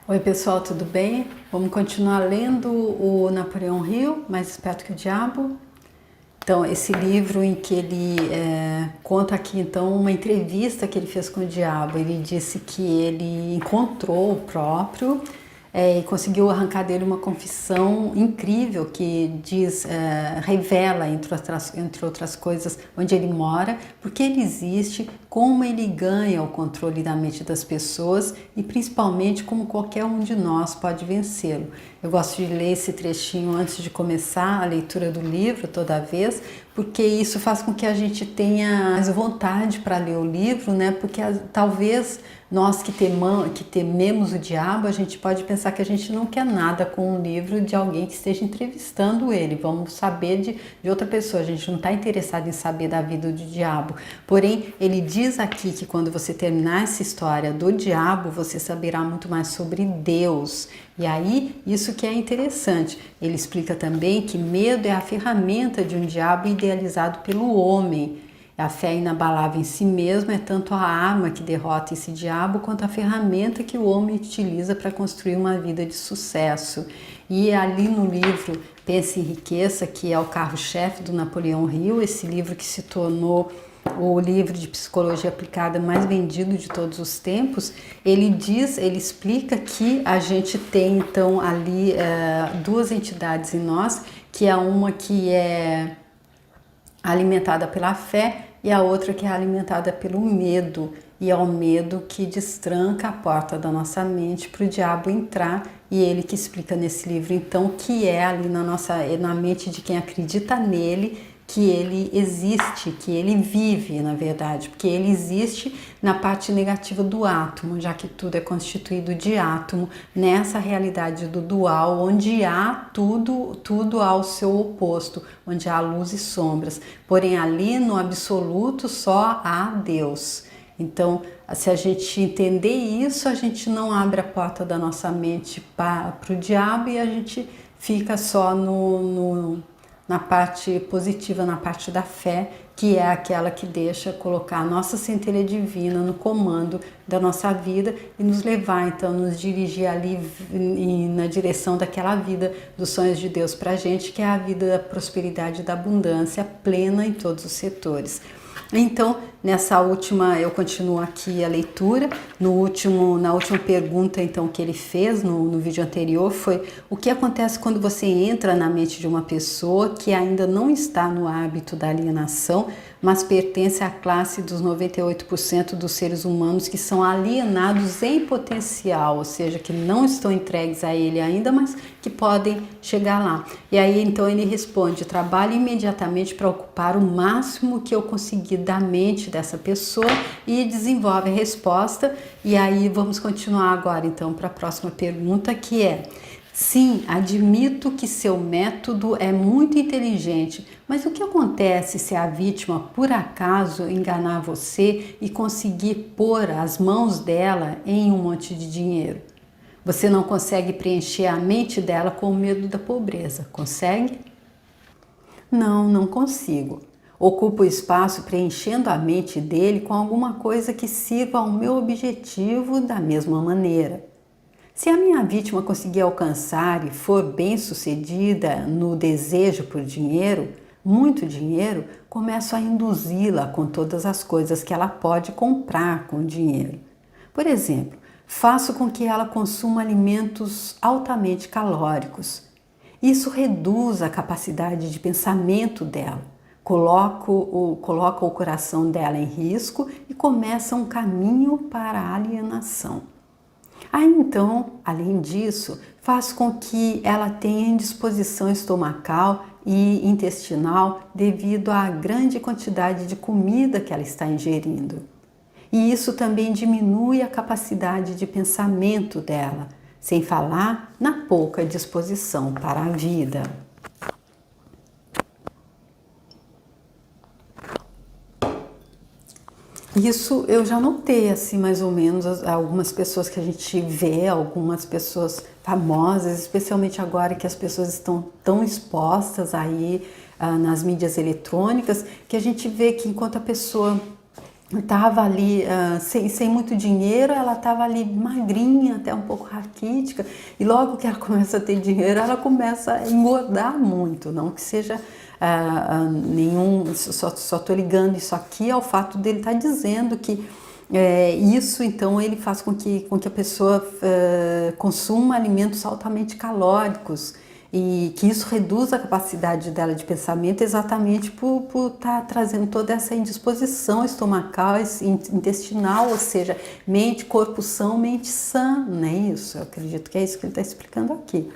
Oi pessoal, tudo bem? Vamos continuar lendo o Napoleão Hill, Mais Esperto que o Diabo. Então, esse livro em que ele conta aqui então uma entrevista que ele fez com o diabo. Ele disse que ele encontrou o próprio e conseguiu arrancar dele uma confissão incrível que diz, revela, entre outras coisas, onde ele mora, porque ele existe, como ele ganha o controle da mente das pessoas e principalmente como qualquer um de nós pode vencê-lo. Eu gosto de ler esse trechinho antes de começar a leitura do livro toda vez, porque isso faz com que a gente tenha mais vontade para ler o livro, né? Porque talvez nós que tememos o diabo, a gente pode pensar que a gente não quer nada com um livro de alguém que esteja entrevistando ele. Vamos saber de outra pessoa, a gente não está interessado em saber da vida do diabo. Porém, ele diz aqui que quando você terminar essa história do diabo, você saberá muito mais sobre Deus. E aí, isso que é interessante. Ele explica também que medo é a ferramenta de um diabo idealizado pelo homem. A fé inabalável em si mesmo é tanto a arma que derrota esse diabo quanto a ferramenta que o homem utiliza para construir uma vida de sucesso. E ali no livro Pense e Enriqueça, que é o carro-chefe do Napoleão Hill, esse livro que se tornou o livro de psicologia aplicada mais vendido de todos os tempos, ele explica que a gente tem então ali duas entidades em nós, que é uma que é alimentada pela fé e a outra que é alimentada pelo medo, e é o medo que destranca a porta da nossa mente para o diabo entrar, e ele que explica nesse livro então que é ali na mente de quem acredita nele, que ele existe, que ele vive, na verdade, porque ele existe na parte negativa do átomo, já que tudo é constituído de átomo, nessa realidade do dual, onde há tudo ao seu oposto, onde há luz e sombras. Porém, ali no absoluto só há Deus. Então, se a gente entender isso, a gente não abre a porta da nossa mente para o diabo e a gente fica só na parte positiva, na parte da fé, que é aquela que deixa colocar a nossa centelha divina no comando da nossa vida e nos levar, então, nos dirigir ali na direção daquela vida dos sonhos de Deus para a gente, que é a vida da prosperidade e da abundância plena em todos os setores. Então, nessa última, eu continuo aqui a leitura. Na última pergunta então que ele fez no vídeo anterior foi: o que acontece quando você entra na mente de uma pessoa que ainda não está no hábito da alienação, mas pertence à classe dos 98% dos seres humanos que são alienados em potencial, ou seja, que não estão entregues a ele ainda, mas que podem chegar lá. E aí então ele responde: trabalho imediatamente para ocupar o máximo que eu conseguir da mente dessa pessoa, e desenvolve a resposta. E aí vamos continuar agora então para a próxima pergunta, que é: sim, admito que seu método é muito inteligente, mas o que acontece se a vítima por acaso enganar você e conseguir pôr as mãos dela em um monte de dinheiro? Você não consegue preencher a mente dela com o medo da pobreza, consegue? Não, não consigo. Ocupo o espaço preenchendo a mente dele com alguma coisa que sirva ao meu objetivo da mesma maneira. Se a minha vítima conseguir alcançar e for bem-sucedida no desejo por dinheiro, muito dinheiro, começo a induzi-la com todas as coisas que ela pode comprar com o dinheiro. Por exemplo, faço com que ela consuma alimentos altamente calóricos. Isso reduz a capacidade de pensamento dela. Coloca o coração dela em risco e começa um caminho para a alienação. Aí então, além disso, faz com que ela tenha indisposição estomacal e intestinal devido à grande quantidade de comida que ela está ingerindo. E isso também diminui a capacidade de pensamento dela, sem falar na pouca disposição para a vida. Isso eu já notei, assim, mais ou menos, algumas pessoas que a gente vê, algumas pessoas famosas, especialmente agora que as pessoas estão tão expostas aí nas mídias eletrônicas, que a gente vê que enquanto a pessoa estava ali sem muito dinheiro, ela estava ali magrinha, até um pouco raquítica, e logo que ela começa a ter dinheiro, ela começa a engordar muito, não que seja só estou ligando isso aqui ao fato dele estar dizendo que isso então ele faz com que a pessoa consuma alimentos altamente calóricos, e que isso reduz a capacidade dela de pensamento exatamente por estar trazendo toda essa indisposição estomacal, intestinal, ou seja, mente, corpo são, mente sã, não é isso? Eu acredito que é isso que ele está explicando aqui.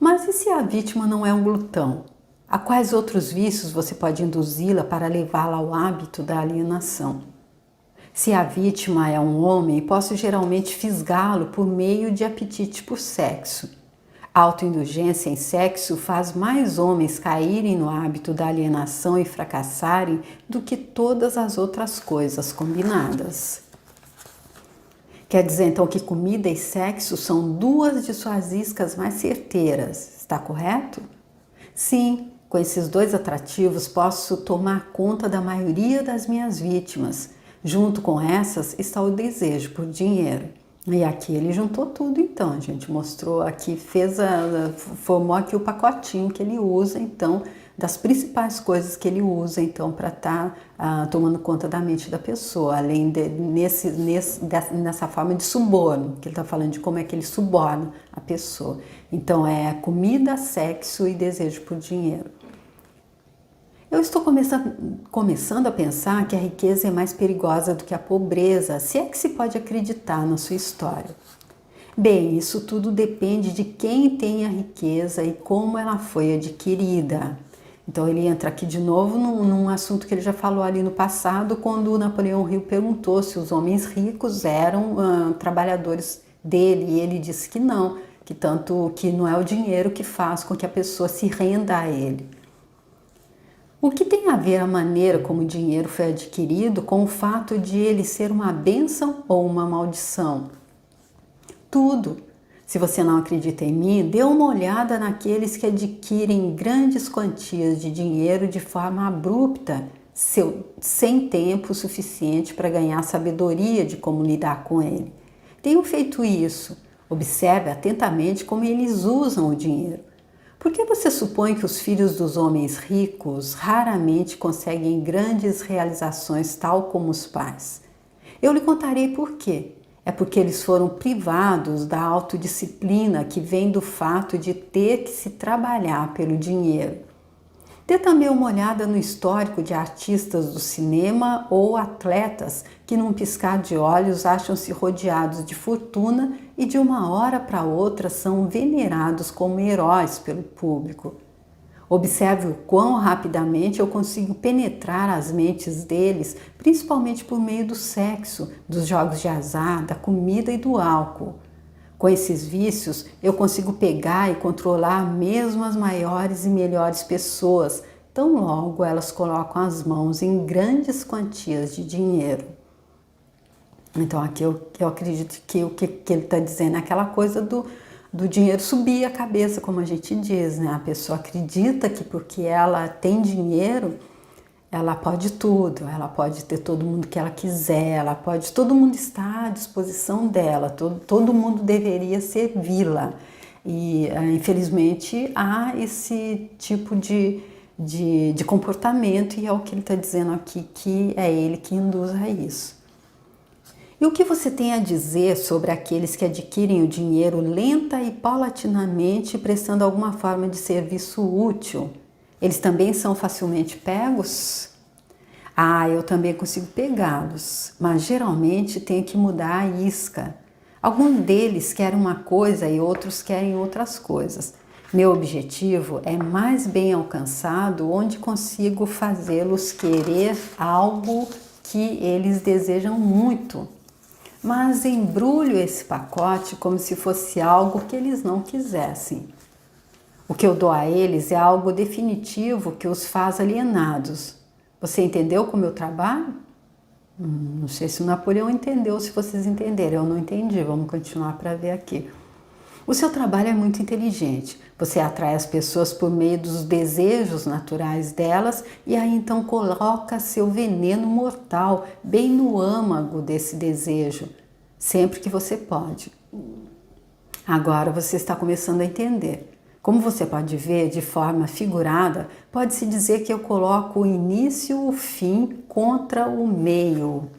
Mas e se a vítima não é um glutão? A quais outros vícios você pode induzi-la para levá-la ao hábito da alienação? Se a vítima é um homem, posso geralmente fisgá-lo por meio de apetite por sexo. A autoindulgência em sexo faz mais homens caírem no hábito da alienação e fracassarem do que todas as outras coisas combinadas. Quer dizer então que comida e sexo são duas de suas iscas mais certeiras, está correto? Sim, com esses dois atrativos posso tomar conta da maioria das minhas vítimas. Junto com essas está o desejo por dinheiro. E aqui ele juntou tudo, então, a gente mostrou aqui, formou aqui o pacotinho que ele usa, então, das principais coisas que ele usa, então, para estar tomando conta da mente da pessoa, além nessa forma de suborno, que ele está falando de como é que ele suborna a pessoa. Então, é comida, sexo e desejo por dinheiro. Eu estou começando a pensar que a riqueza é mais perigosa do que a pobreza, se é que se pode acreditar na sua história. Bem, isso tudo depende de quem tem a riqueza e como ela foi adquirida. Então ele entra aqui de novo num assunto que ele já falou ali no passado, quando o Napoleão Hill perguntou se os homens ricos eram trabalhadores dele, e ele disse que não, que não é o dinheiro que faz com que a pessoa se renda a ele. O que tem a ver a maneira como o dinheiro foi adquirido com o fato de ele ser uma bênção ou uma maldição? Tudo. Se você não acredita em mim, dê uma olhada naqueles que adquirem grandes quantias de dinheiro de forma abrupta, sem tempo suficiente para ganhar sabedoria de como lidar com ele. Tenham feito isso. Observe atentamente como eles usam o dinheiro. Por que você supõe que os filhos dos homens ricos raramente conseguem grandes realizações tal como os pais? Eu lhe contarei por quê. É porque eles foram privados da autodisciplina que vem do fato de ter que se trabalhar pelo dinheiro. Dê também uma olhada no histórico de artistas do cinema ou atletas que num piscar de olhos acham-se rodeados de fortuna e de uma hora para outra são venerados como heróis pelo público. Observe o quão rapidamente eu consigo penetrar as mentes deles, principalmente por meio do sexo, dos jogos de azar, da comida e do álcool. Com esses vícios, eu consigo pegar e controlar mesmo as maiores e melhores pessoas, tão logo elas colocam as mãos em grandes quantias de dinheiro. Então aqui eu acredito que o que ele está dizendo é aquela coisa do dinheiro subir a cabeça, como a gente diz, né? A pessoa acredita que porque ela tem dinheiro, ela pode tudo, ela pode ter todo mundo que ela quiser, todo mundo está à disposição dela, todo mundo deveria servi-la. E infelizmente há esse tipo de comportamento, e é o que ele está dizendo aqui, que é ele que induz a isso. E o que você tem a dizer sobre aqueles que adquirem o dinheiro lenta e paulatinamente, prestando alguma forma de serviço útil? Eles também são facilmente pegos? Eu também consigo pegá-los, mas geralmente tenho que mudar a isca. Alguns deles querem uma coisa e outros querem outras coisas. Meu objetivo é mais bem alcançado onde consigo fazê-los querer algo que eles desejam muito. Mas embrulho esse pacote como se fosse algo que eles não quisessem. O que eu dou a eles é algo definitivo que os faz alienados. Você entendeu como eu trabalho? Não sei se o Napoleão entendeu, se vocês entenderam. Eu não entendi, vamos continuar para ver aqui. O seu trabalho é muito inteligente. Você atrai as pessoas por meio dos desejos naturais delas e aí então coloca seu veneno mortal bem no âmago desse desejo, sempre que você pode. Agora você está começando a entender. Como você pode ver de forma figurada, pode-se dizer que eu coloco o início e o fim contra o meio.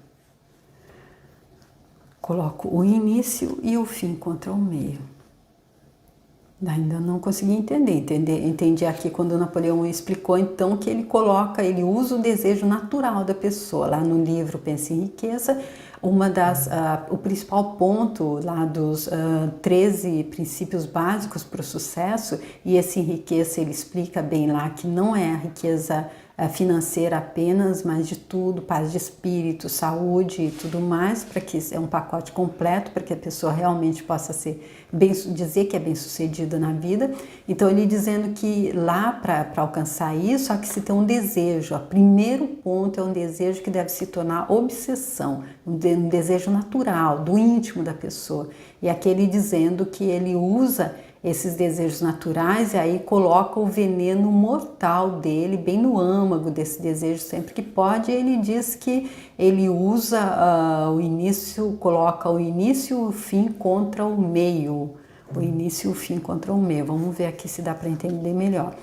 Coloco o início e o fim contra o meio. Ainda não consegui entender. Entendi aqui quando Napoleão explicou então que ele usa o desejo natural da pessoa. Lá no livro Pense em Riqueza, o principal ponto lá dos 13 princípios básicos para o sucesso, e esse enriqueça ele explica bem lá que não é a riqueza financeira apenas, mas de tudo, paz de espírito, saúde e tudo mais, para que é um pacote completo para que a pessoa realmente possa dizer que é bem sucedida na vida. Então ele dizendo que lá para alcançar isso, há que se ter um desejo. O primeiro ponto é um desejo que deve se tornar obsessão, um desejo natural, do íntimo da pessoa. E aquele dizendo que ele usa esses desejos naturais e aí coloca o veneno mortal dele bem no âmago desse desejo sempre que pode. Ele diz que ele usa coloca o início e o fim contra o meio. O início e o fim contra o meio. Vamos ver aqui se dá para entender melhor.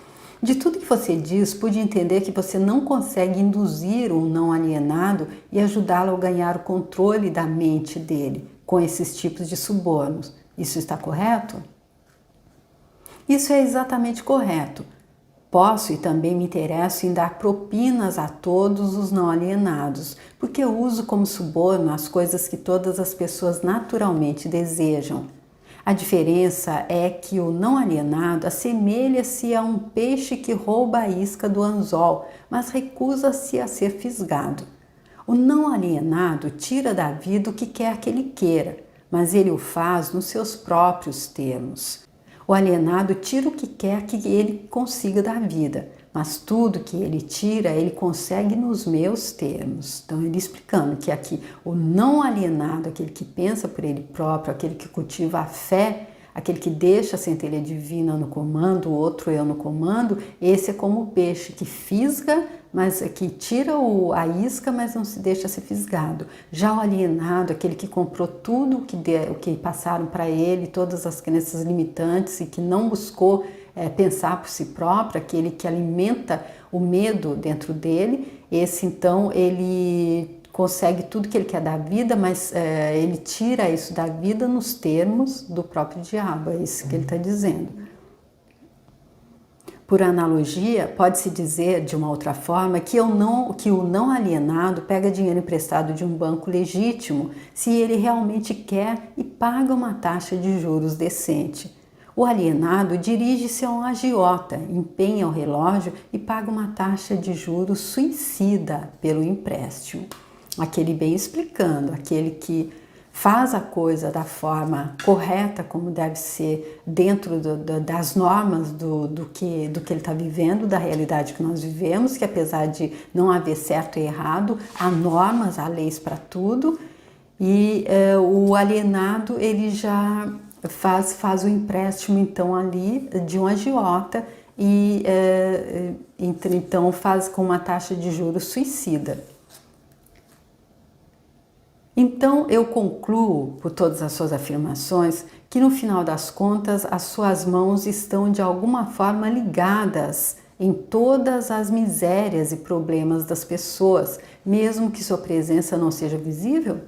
De tudo que você diz, pude entender que você não consegue induzir um não alienado e ajudá-lo a ganhar o controle da mente dele com esses tipos de subornos. Isso está correto? Isso é exatamente correto. Posso e também me interesso em dar propinas a todos os não alienados, porque eu uso como suborno as coisas que todas as pessoas naturalmente desejam. A diferença é que o não alienado assemelha-se a um peixe que rouba a isca do anzol, mas recusa-se a ser fisgado. O não alienado tira da vida o que quer que ele queira, mas ele o faz nos seus próprios termos. O alienado tira o que quer que ele consiga da vida, mas tudo que ele tira, ele consegue nos meus termos. Então, ele explicando que aqui o não alienado, aquele que pensa por ele próprio, aquele que cultiva a fé, aquele que deixa a centelha divina no comando, o outro eu no comando, esse é como o peixe que fisga, mas que tira a isca, mas não se deixa ser fisgado. Já o alienado, aquele que comprou tudo o que passaram para ele, todas as crenças limitantes e que não buscou pensar por si próprio, aquele que alimenta o medo dentro dele, esse então ele consegue tudo que ele quer da vida, mas ele tira isso da vida nos termos do próprio diabo, é isso que ele está dizendo. Por analogia, pode-se dizer de uma outra forma que o não alienado pega dinheiro emprestado de um banco legítimo se ele realmente quer e paga uma taxa de juros decente. O alienado dirige-se a um agiota, empenha o relógio e paga uma taxa de juros suicida pelo empréstimo. Aquele bem explicando, aquele que faz a coisa da forma correta, como deve ser dentro das normas do que ele está vivendo, da realidade que nós vivemos, que apesar de não haver certo e errado, há normas, há leis para tudo, e o alienado ele já faz o empréstimo então ali de um agiota e então faz com uma taxa de juros suicida. Então eu concluo, por todas as suas afirmações, que no final das contas as suas mãos estão de alguma forma ligadas em todas as misérias e problemas das pessoas, mesmo que sua presença não seja visível?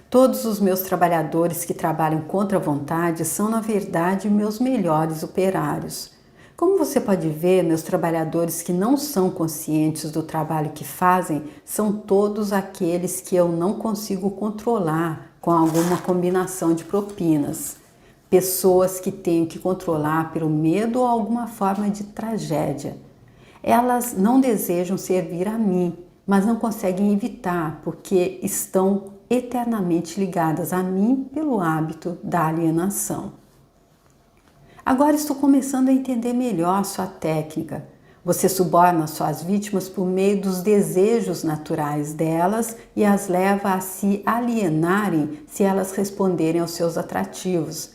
Todos os meus trabalhadores que trabalham contra a vontade são, na verdade, meus melhores operários. Como você pode ver, meus trabalhadores que não são conscientes do trabalho que fazem são todos aqueles que eu não consigo controlar com alguma combinação de propinas. Pessoas que tenho que controlar pelo medo ou alguma forma de tragédia. Elas não desejam servir a mim, mas não conseguem evitar porque estão eternamente ligadas a mim pelo hábito da alienação. Agora estou começando a entender melhor sua técnica. Você suborna suas vítimas por meio dos desejos naturais delas e as leva a se alienarem se elas responderem aos seus atrativos.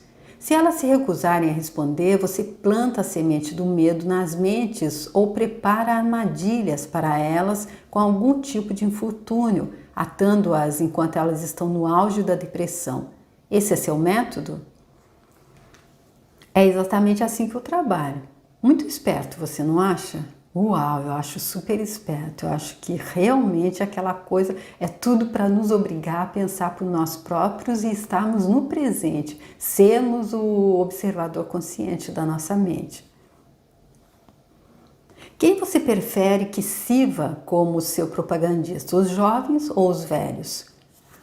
Se elas se recusarem a responder, você planta a semente do medo nas mentes ou prepara armadilhas para elas com algum tipo de infortúnio, atando-as enquanto elas estão no auge da depressão. Esse é seu método? É exatamente assim que eu trabalho. Muito esperto, você não acha? Uau, eu acho super esperto. Eu acho que realmente aquela coisa é tudo para nos obrigar a pensar por nós próprios e estarmos no presente, sermos o observador consciente da nossa mente. Quem você prefere que sirva como seu propagandista, os jovens ou os velhos?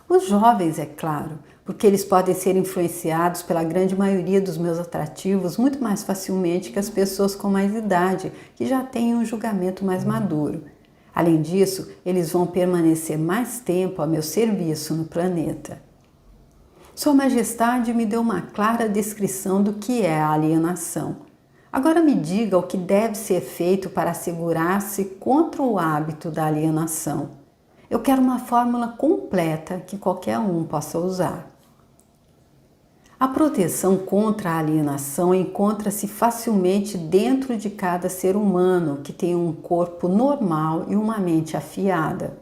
Os jovens, é claro, porque eles podem ser influenciados pela grande maioria dos meus atrativos muito mais facilmente que as pessoas com mais idade, que já têm um julgamento mais maduro. Além disso, eles vão permanecer mais tempo a meu serviço no planeta. Sua Majestade me deu uma clara descrição do que é a alienação. Agora me diga o que deve ser feito para assegurar-se contra o hábito da alienação. Eu quero uma fórmula completa que qualquer um possa usar. A proteção contra a alienação encontra-se facilmente dentro de cada ser humano que tem um corpo normal e uma mente afiada.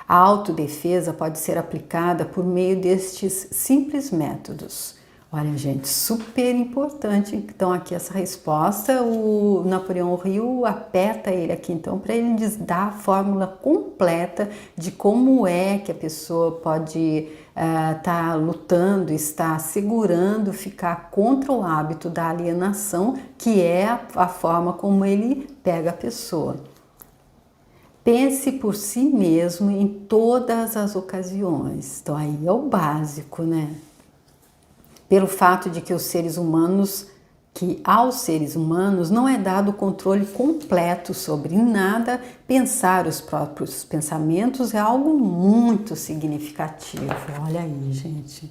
A autodefesa pode ser aplicada por meio destes simples métodos. Olha, gente, super importante então aqui essa resposta. O Napoleão Hill aperta ele aqui então para ele dar a fórmula completa de como é que a pessoa pode estar lutando, estar segurando, ficar contra o hábito da alienação, que é a forma como ele pega a pessoa. Pense por si mesmo em todas as ocasiões. Então aí é o básico, né? Pelo fato de que aos seres humanos não é dado o controle completo sobre nada, pensar os próprios pensamentos é algo muito significativo. Olha aí, gente.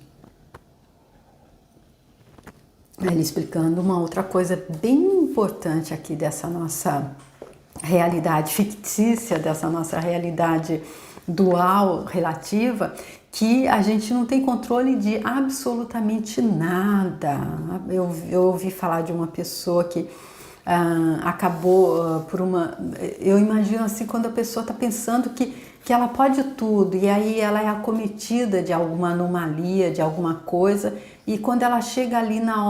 Ele explicando uma outra coisa bem importante aqui dessa nossa realidade fictícia, dessa nossa realidade dual relativa, que a gente não tem controle de absolutamente nada. Eu ouvi falar de uma pessoa que acabou por uma... Eu imagino assim, quando a pessoa está pensando que ela pode tudo, e aí ela é acometida de alguma anomalia, de alguma coisa, e quando ela chega ali na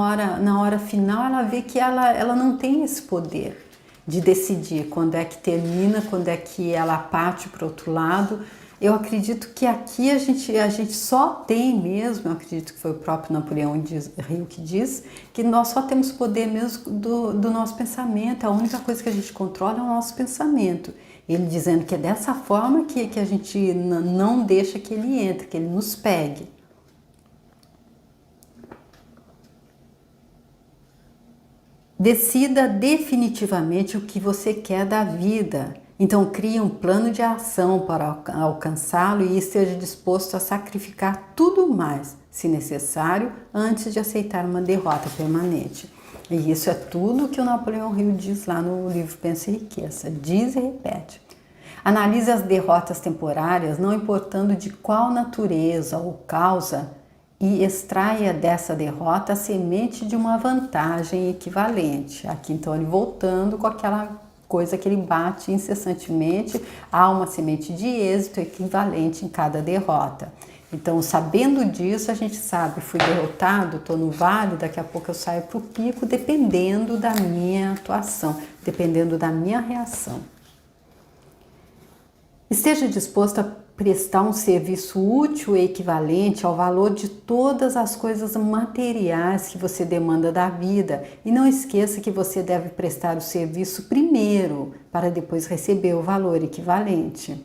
hora final, ela vê que ela não tem esse poder de decidir quando é que termina, quando é que ela parte para o outro lado. Eu acredito que aqui a gente só tem mesmo, eu acredito que foi o próprio Napoleão Hill que diz, que nós só temos poder mesmo do nosso pensamento, a única coisa que a gente controla é o nosso pensamento. Ele dizendo que é dessa forma que a gente não deixa que ele entre, que ele nos pegue. Decida definitivamente o que você quer da vida. Então crie um plano de ação para alcançá-lo e esteja disposto a sacrificar tudo mais, se necessário, antes de aceitar uma derrota permanente. E isso é tudo que o Napoleão Hill diz lá no livro Pensa e Enriqueça. Diz e repete. Analise as derrotas temporárias, não importando de qual natureza ou causa, e extraia dessa derrota a semente de uma vantagem equivalente. Aqui então ele voltando com aquela coisa que ele bate incessantemente, há uma semente de êxito equivalente em cada derrota. Então, sabendo disso, a gente sabe, fui derrotado, estou no vale, daqui a pouco eu saio para o pico, dependendo da minha atuação, dependendo da minha reação. Esteja disposto a prestar um serviço útil e equivalente ao valor de todas as coisas materiais que você demanda da vida. E não esqueça que você deve prestar o serviço primeiro, para depois receber o valor equivalente.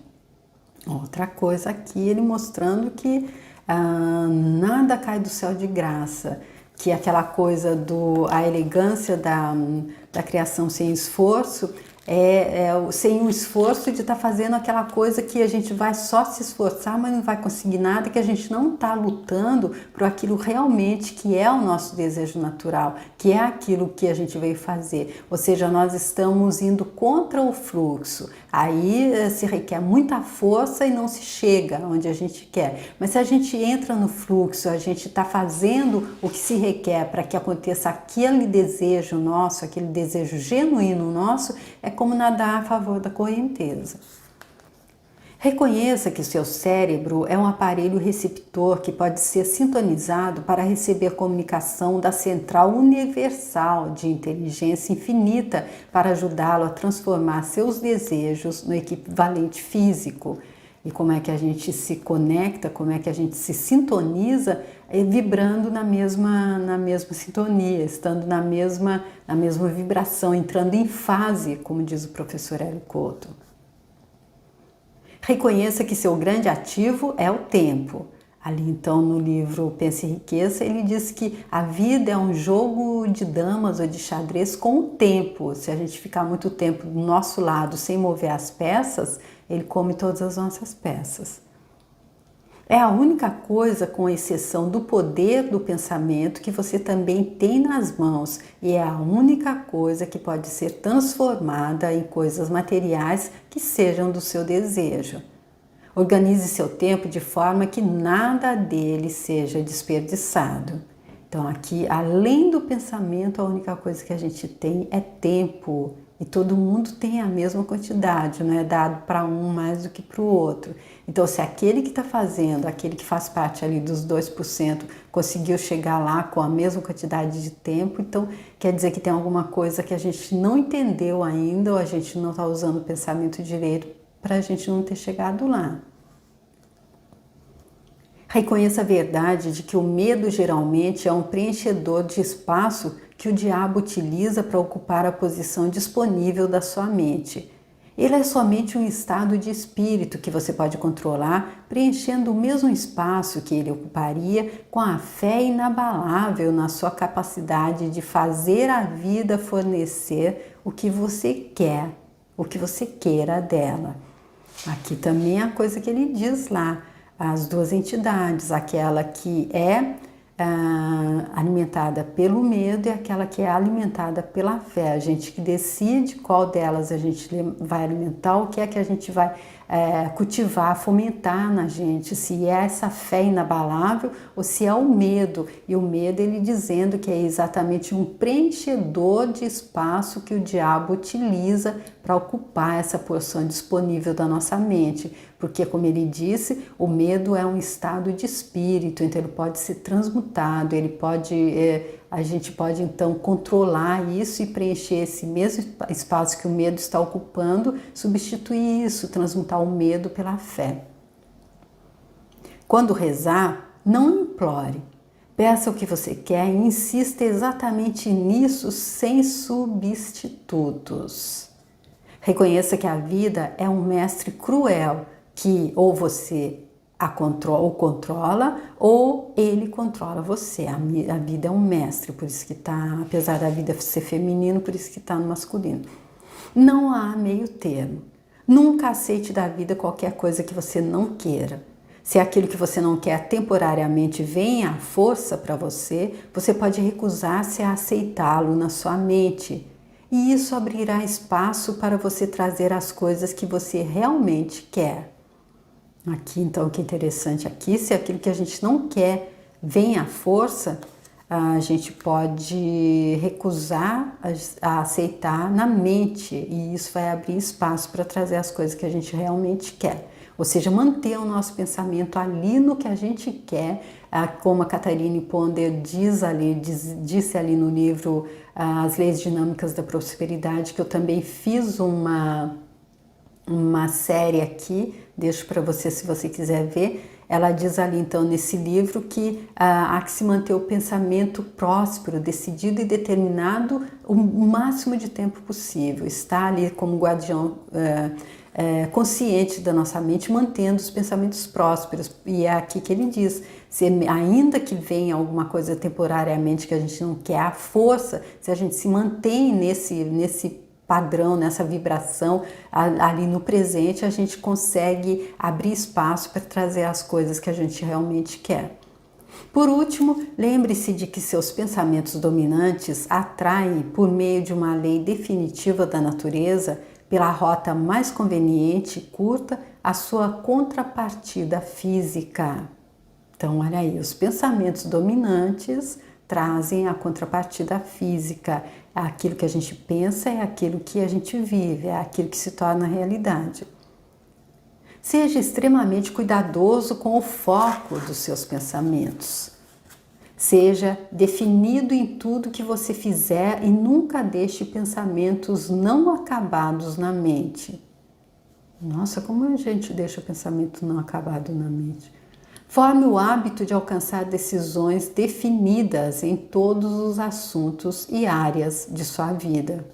Outra coisa aqui, ele mostrando que nada cai do céu de graça, que aquela coisa a elegância da criação sem esforço sem o esforço de estar fazendo aquela coisa que a gente vai só se esforçar, mas não vai conseguir nada, que a gente não está lutando por aquilo realmente que é o nosso desejo natural, que é aquilo que a gente veio fazer. Ou seja, nós estamos indo contra o fluxo. Aí se requer muita força e não se chega onde a gente quer. Mas se a gente entra no fluxo, a gente está fazendo o que se requer para que aconteça aquele desejo nosso, aquele desejo genuíno nosso, é como nadar a favor da correnteza. Reconheça que seu cérebro é um aparelho receptor que pode ser sintonizado para receber comunicação da central universal de inteligência infinita para ajudá-lo a transformar seus desejos no equivalente físico. E como é que a gente se conecta, como é que a gente se sintoniza, vibrando na mesma sintonia, estando na mesma vibração, entrando em fase, como diz o professor Hélio Couto. Reconheça que seu grande ativo é o tempo. Ali então no livro Pense em Riqueza, ele diz que a vida é um jogo de damas ou de xadrez com o tempo. Se a gente ficar muito tempo do nosso lado sem mover as peças, ele come todas as nossas peças. É a única coisa, com exceção do poder do pensamento, que você também tem nas mãos, e é a única coisa que pode ser transformada em coisas materiais que sejam do seu desejo. Organize seu tempo de forma que nada dele seja desperdiçado. Então aqui, além do pensamento, a única coisa que a gente tem é tempo. E todo mundo tem a mesma quantidade, não é dado para um mais do que para o outro. Então, se aquele que está fazendo, aquele que faz parte ali dos 2%, conseguiu chegar lá com a mesma quantidade de tempo, então quer dizer que tem alguma coisa que a gente não entendeu ainda, ou a gente não está usando o pensamento direito para a gente não ter chegado lá. Reconheça a verdade de que o medo geralmente é um preenchedor de espaço que o diabo utiliza para ocupar a posição disponível da sua mente. Ele é somente um estado de espírito que você pode controlar, preenchendo o mesmo espaço que ele ocuparia com a fé inabalável na sua capacidade de fazer a vida fornecer o que você quer, o que você queira dela. Aqui também é a coisa que ele diz lá, as duas entidades, aquela que é alimentada pelo medo e aquela que é alimentada pela fé. A gente que decide qual delas a gente vai alimentar, o que é que a gente vai cultivar, fomentar na gente, se é essa fé inabalável ou se é o medo. E o medo, ele dizendo que é exatamente um preenchedor de espaço que o diabo utiliza para ocupar essa porção disponível da nossa mente. Porque, como ele disse, o medo é um estado de espírito, então ele pode ser transmutado, a gente pode então controlar isso e preencher esse mesmo espaço que o medo está ocupando, substituir isso, transmutar o medo pela fé. Quando rezar, não implore. Peça o que você quer e insista exatamente nisso sem substitutos. Reconheça que a vida é um mestre cruel, que ou você o controla ou ele controla você. A vida é um mestre, por isso que está, apesar da vida ser feminino, por isso que está no masculino. Não há meio termo. Nunca aceite da vida qualquer coisa que você não queira. Se aquilo que você não quer temporariamente vem à força para você, você pode recusar-se a aceitá-lo na sua mente. E isso abrirá espaço para você trazer as coisas que você realmente quer. Aqui, então, o que é interessante aqui, se aquilo que a gente não quer vem à força, a gente pode recusar a aceitar na mente e isso vai abrir espaço para trazer as coisas que a gente realmente quer. Ou seja, manter o nosso pensamento ali no que a gente quer, como a Catharine Ponder disse ali no livro As Leis Dinâmicas da Prosperidade, que eu também fiz uma série aqui, deixo para você se você quiser ver. Ela diz ali então nesse livro que há que se manter o pensamento próspero, decidido e determinado o máximo de tempo possível. Está ali como guardião consciente da nossa mente, mantendo os pensamentos prósperos. E é aqui que ele diz, ainda que venha alguma coisa temporariamente que a gente não quer, a força, se a gente se mantém nesse padrão, nessa vibração, ali no presente a gente consegue abrir espaço para trazer as coisas que a gente realmente quer. Por último, lembre-se de que seus pensamentos dominantes atraem, por meio de uma lei definitiva da natureza, pela rota mais conveniente e curta, a sua contrapartida física. Então, olha aí, os pensamentos dominantes trazem a contrapartida física. Aquilo que a gente pensa é aquilo que a gente vive, é aquilo que se torna realidade. Seja extremamente cuidadoso com o foco dos seus pensamentos. Seja definido em tudo que você fizer e nunca deixe pensamentos não acabados na mente. Nossa, como a gente deixa pensamento não acabado na mente? Forme o hábito de alcançar decisões definidas em todos os assuntos e áreas de sua vida.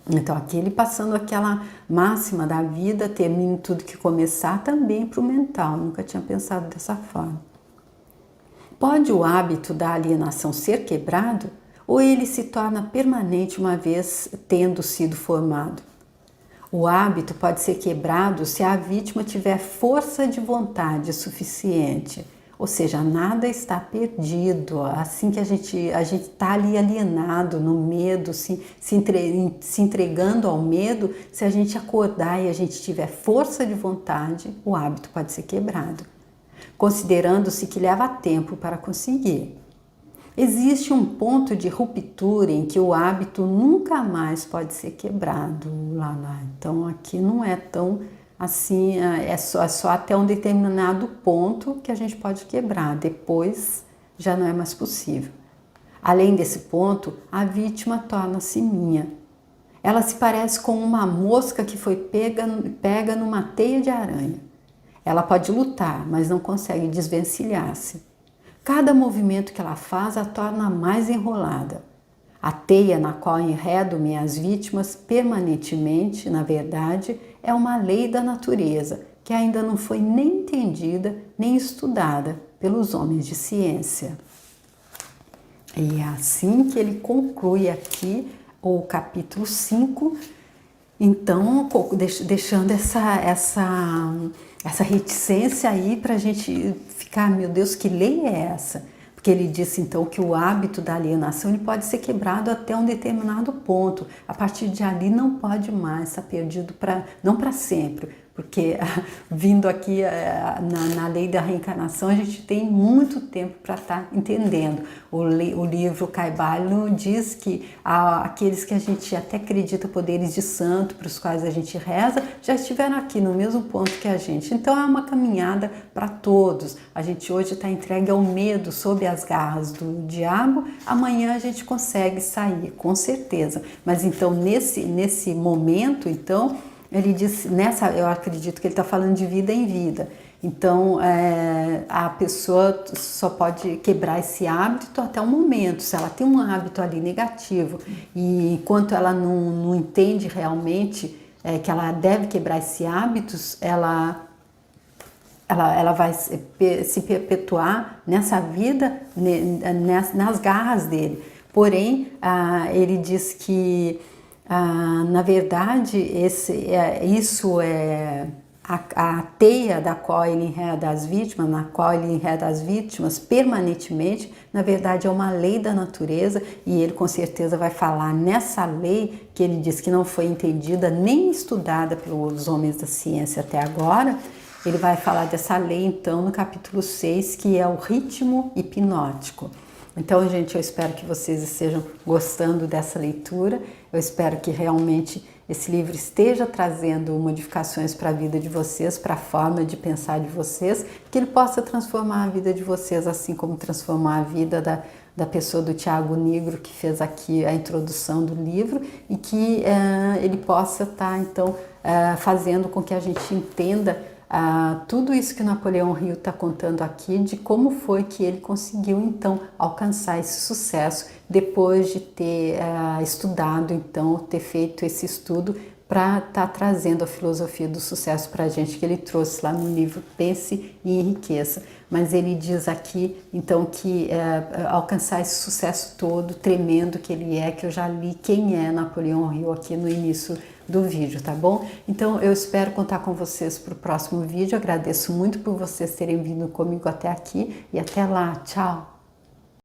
Então, aqui ele passando aquela máxima da vida, termine tudo que começar, também para o mental. Nunca tinha pensado dessa forma. Pode o hábito da alienação ser quebrado ou ele se torna permanente uma vez tendo sido formado? O hábito pode ser quebrado se a vítima tiver força de vontade suficiente, ou seja, nada está perdido. Assim que a gente está ali alienado no medo, se entregando ao medo, se a gente acordar e a gente tiver força de vontade, o hábito pode ser quebrado, considerando-se que leva tempo para conseguir. Existe um ponto de ruptura em que o hábito nunca mais pode ser quebrado. Então aqui não é tão assim, é só até um determinado ponto que a gente pode quebrar, depois já não é mais possível. Além desse ponto, a vítima torna-se minha. Ela se parece com uma mosca que foi pega numa teia de aranha. Ela pode lutar, mas não consegue desvencilhar-se. Cada movimento que ela faz a torna mais enrolada. A teia na qual enredo minhas vítimas permanentemente, na verdade, é uma lei da natureza que ainda não foi nem entendida nem estudada pelos homens de ciência. E é assim que ele conclui aqui o capítulo 5, então deixando essa reticência aí para a gente ficar, meu Deus, que lei é essa? Porque ele disse então que o hábito da alienação ele pode ser quebrado até um determinado ponto. A partir de ali não pode mais estar perdido, não para sempre. Porque vindo aqui na lei da reencarnação, a gente tem muito tempo para estar entendendo. O livro Kaivalho diz que aqueles que a gente até acredita poderes de santo, para os quais a gente reza, já estiveram aqui no mesmo ponto que a gente. Então é uma caminhada para todos. A gente hoje está entregue ao medo, sob as garras do diabo. Amanhã a gente consegue sair, com certeza. Mas então nesse momento, então ele disse, eu acredito que ele está falando de vida em vida. Então, a pessoa só pode quebrar esse hábito até um momento. Se ela tem um hábito ali negativo e enquanto ela não entende realmente que ela deve quebrar esse hábitos, ela vai se perpetuar nessa vida, nas garras dele. Porém, ele diz que na verdade, isso é a teia da qual ele enreda as vítimas, na qual ele enreda as vítimas permanentemente, na verdade é uma lei da natureza e ele com certeza vai falar nessa lei que ele diz que não foi entendida nem estudada pelos homens da ciência até agora. Ele vai falar dessa lei então no capítulo 6, que é o ritmo hipnótico. Então, gente, eu espero que vocês estejam gostando dessa leitura. Eu espero que realmente esse livro esteja trazendo modificações para a vida de vocês, para a forma de pensar de vocês, que ele possa transformar a vida de vocês, assim como transformar a vida da pessoa do Tiago Nigro, que fez aqui a introdução do livro, e que ele possa estar, então, fazendo com que a gente entenda tudo isso que Napoleão Hill está contando aqui, de como foi que ele conseguiu então alcançar esse sucesso depois de ter estudado, então ter feito esse estudo para estar trazendo a filosofia do sucesso para a gente, que ele trouxe lá no livro Pense e Enriqueça. Mas ele diz aqui, então, que alcançar esse sucesso todo, tremendo que ele é, que eu já li quem é Napoleão Hill aqui no início do vídeo, tá bom? Então, eu espero contar com vocês para o próximo vídeo. Agradeço muito por vocês terem vindo comigo até aqui e até lá. Tchau!